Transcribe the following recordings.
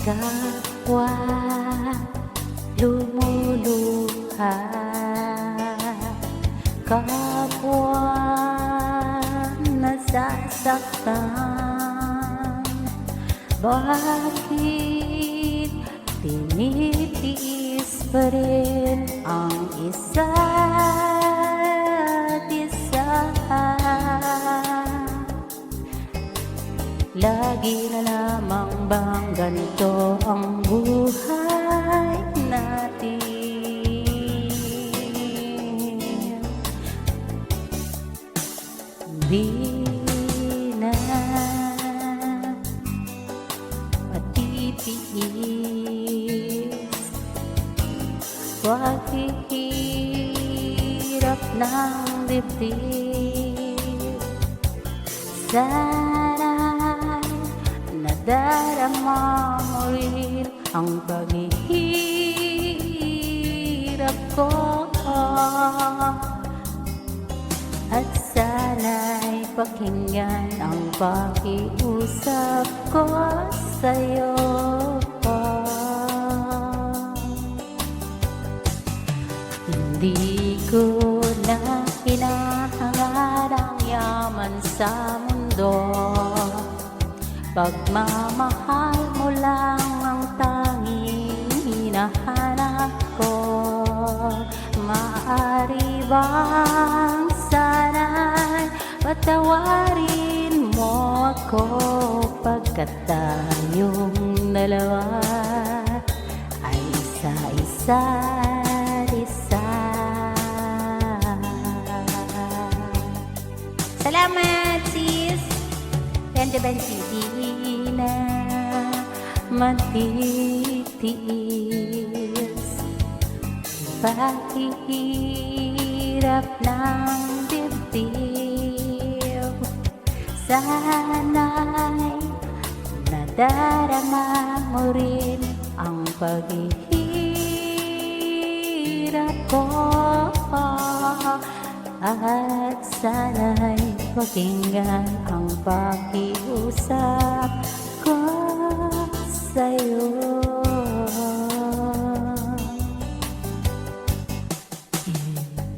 kapwa lumuluha, kapwa nasasaktan. Bakit tinitiis pa rin ang isa't isa? Lagi na lamang bang ganito ang buhay natin? Di na matitiis, paghihirap ng dibdib. Sana'y nadarama mo rin ang paghihirap ko, at sana'y pakinggan ang pakiusap ko sa'yo. Hindi ko na hinahangad ang yaman sa mundo, pagmamahal mo lang ang tanging hinahanap ko. Maaari bang sana'y patawarin mo ako, pagkat tayong dalawa ay isa-isa't isa. Salamat, sis! Di na matitiis, paghihirap ng dibdib. Sana'y nadarama mo rin ang paghihirap ko, at sana'y pakinggan ang pakiusap ko sa'yo.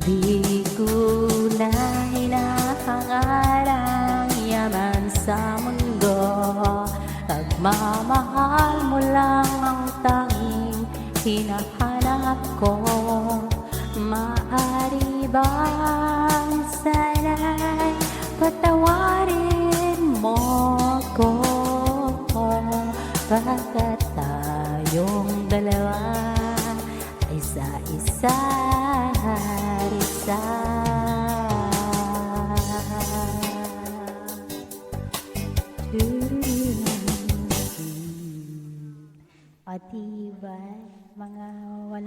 Hindi ko na hinahangad ang yaman sa mundo, pagmamahal mo lang ang tanging hinahanap ko. Maaari bang sana'y patawarin mo ko, pagkat tayong dalawa ay isa-isa't isa. O diba, mga walang